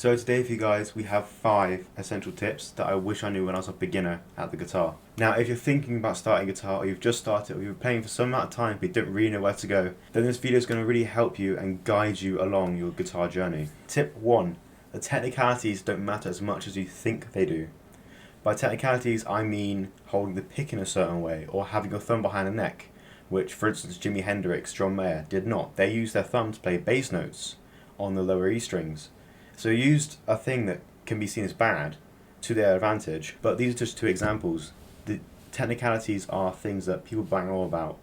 So today for you guys, we have 5 essential tips that I wish I knew when I was a beginner at the guitar. Now, if you're thinking about starting guitar, or you've just started, or you've been playing for some amount of time but you don't really know where to go, then this video is going to really help you and guide you along your guitar journey. Tip 1. The technicalities don't matter as much as you think they do. By technicalities, I mean holding the pick in a certain way, or having your thumb behind the neck, which, for instance, Jimi Hendrix, John Mayer did not. They used their thumb to play bass notes on the lower E strings. So they used a thing that can be seen as bad to their advantage, but these are just 2 examples. The technicalities are things that people bang on about,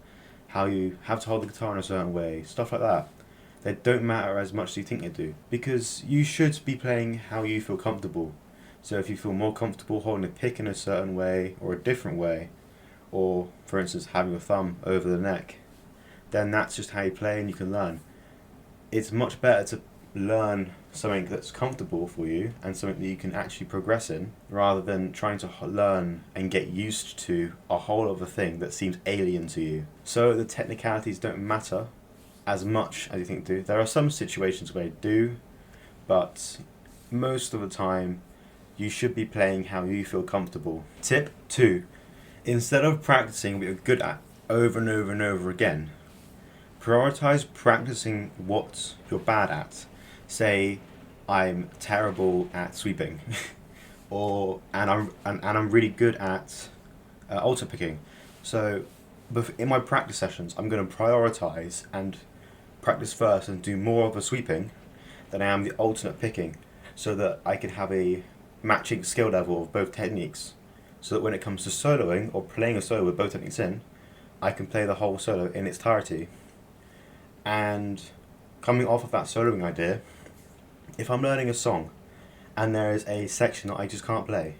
how you have to hold the guitar in a certain way, stuff like that. They don't matter as much as you think they do, because you should be playing how you feel comfortable. So if you feel more comfortable holding the pick in a certain way or a different way, or for instance having your thumb over the neck, then that's just how you play and you can learn. It's much better to learn something that's comfortable for you and something that you can actually progress in, rather than trying to learn and get used to a whole other thing that seems alien to you. So the technicalities don't matter as much as you think they do. There are some situations where they do, but most of the time you should be playing how you feel comfortable. Tip 2. Instead of practicing what you're good at over and over and over again, prioritize practicing what you're bad at. Say, I'm terrible at sweeping, and I'm really good at alto picking. So, in my practice sessions, I'm going to prioritize and practice first and do more of the sweeping than I am the alternate picking, so that I can have a matching skill level of both techniques. So that when it comes to soloing or playing a solo with both techniques in, I can play the whole solo in its entirety. And coming off of that soloing idea, if I'm learning a song and there is a section that I just can't play,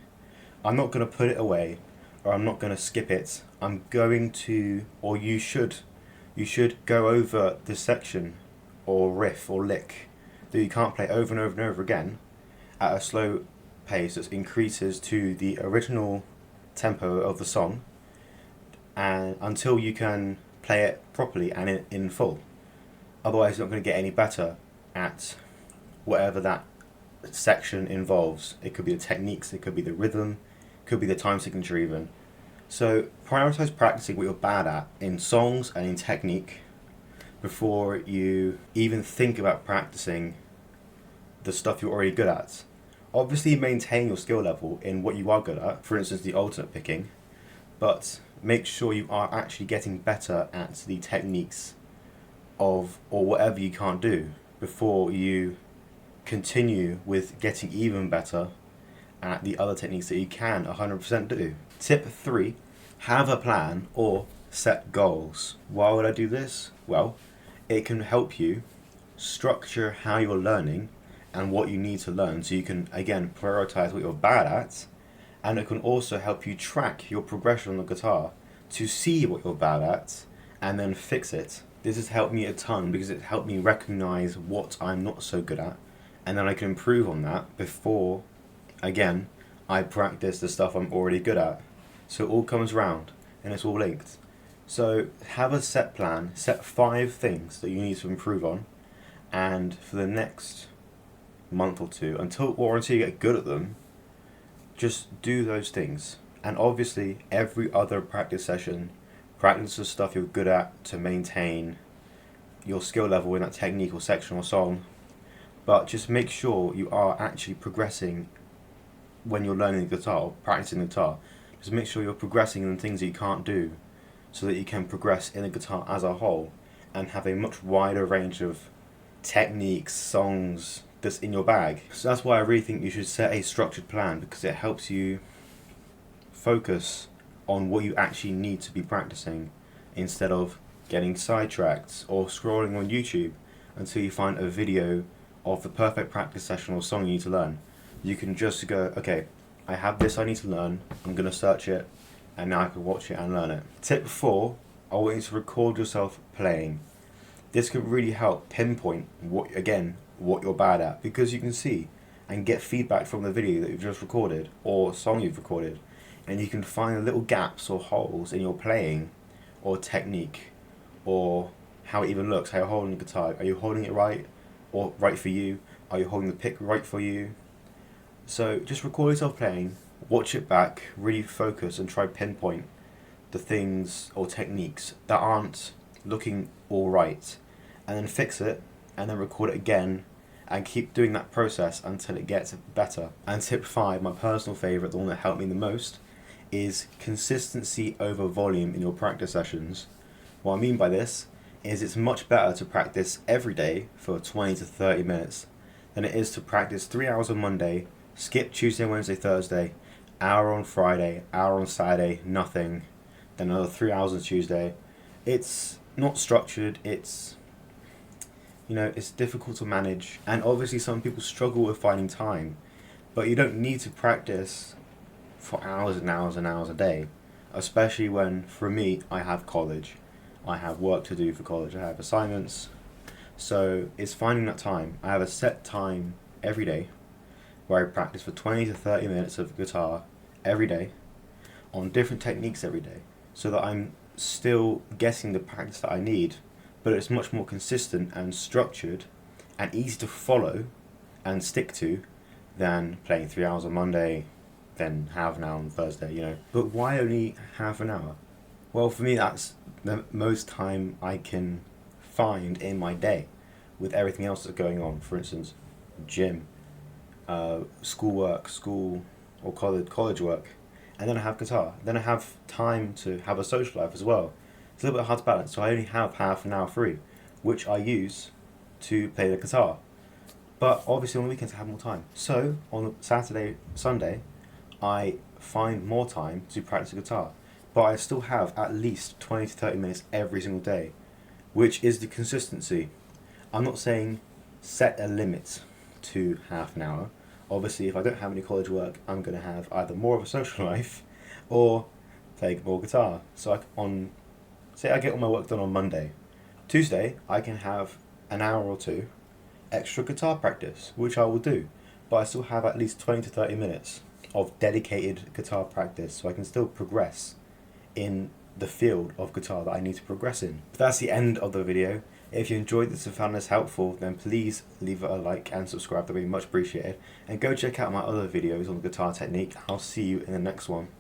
I'm not going to put it away, or I'm not going to skip it. I'm going to, or you should go over the section or riff or lick that you can't play over and over and over again at a slow pace that increases to the original tempo of the song, and until you can play it properly and in full. Otherwise you're not going to get any better at whatever that section involves. It could be the techniques, it could be the rhythm, it could be the time signature even. So prioritize practicing what you're bad at in songs and in technique before you even think about practicing the stuff you're already good at. Obviously maintain your skill level in what you are good at, for instance the alternate picking, but make sure you are actually getting better at the techniques of, or whatever you can't do, before you continue with getting even better at the other techniques that you can 100% do. Tip 3. Have a plan or set goals. Why would I do this? Well, it can help you structure how you're learning and what you need to learn, so you can again prioritize what you're bad at, and it can also help you track your progression on the guitar to see what you're bad at and then fix it. This has helped me a ton because it helped me recognize what I'm not so good at, and then I can improve on that before, again, I practice the stuff I'm already good at. So it all comes round and it's all linked. So have a set plan, set 5 things that you need to improve on, and for the next month or 2, until you get good at them, just do those things. And obviously every other practice session, practice the stuff you're good at to maintain your skill level in that technique or section or song, but just make sure you are actually progressing when you're learning the guitar or practicing the guitar. Just make sure you're progressing in the things that you can't do, so that you can progress in the guitar as a whole and have a much wider range of techniques, songs that's in your bag. So that's why I really think you should set a structured plan, because it helps you focus on what you actually need to be practicing, instead of getting sidetracked or scrolling on YouTube until you find a video of the perfect practice session or song you need to learn. You can just go, okay, I have this I need to learn, I'm going to search it, and now I can watch it and learn it. Tip 4, I want you to record yourself playing. This can really help pinpoint what you're bad at, because you can see and get feedback from the video that you've just recorded or song you've recorded, and you can find little gaps or holes in your playing or technique, or how it even looks, how you're holding the guitar. Are you holding it right, or right for you, Are you holding the pick right for you? So just record yourself playing, watch it back, really focus and try pinpoint the things or techniques that aren't looking all right, and then fix it, and then record it again, and keep doing that process until it gets better. And tip 5, my personal favourite, the one that helped me the most, is consistency over volume in your practice sessions. What I mean by this is it's much better to practice every day for 20 to 30 minutes than it is to practice 3 hours on Monday, skip Tuesday, Wednesday, Thursday, hour on Friday, hour on Saturday, nothing, then another 3 hours on Tuesday. It's not structured, it's difficult to manage, and obviously some people struggle with finding time, but you don't need to practice for hours and hours and hours a day, especially when, for me, I have college, I have work to do for college, I have assignments, so it's finding that time. I have a set time every day where I practice for 20 to 30 minutes of guitar every day on different techniques every day, so that I'm still getting the practice that I need, but it's much more consistent and structured and easy to follow and stick to than playing 3 hours on Monday, then half an hour on Thursday, But why only half an hour? Well, for me, that's the most time I can find in my day with everything else that's going on. For instance, gym, schoolwork, or college work, and then I have guitar. Then I have time to have a social life as well. It's a little bit hard to balance, so I only have half an hour free, which I use to play the guitar. But obviously on the weekends I have more time. So on Saturday, Sunday, I find more time to practice the guitar. But I still have at least 20 to 30 minutes every single day, which is the consistency. I'm not saying set a limit to half an hour. Obviously, if I don't have any college work, I'm going to have either more of a social life or play more guitar. So say I get all my work done on Monday. Tuesday, I can have an hour or two extra guitar practice, which I will do. But I still have at least 20 to 30 minutes of dedicated guitar practice, so I can still progress in the field of guitar that I need to progress in. But that's the end of the video. If you enjoyed this and found this helpful, then please leave it a like and subscribe, that would be much appreciated. And go check out my other videos on the guitar technique. I'll see you in the next one.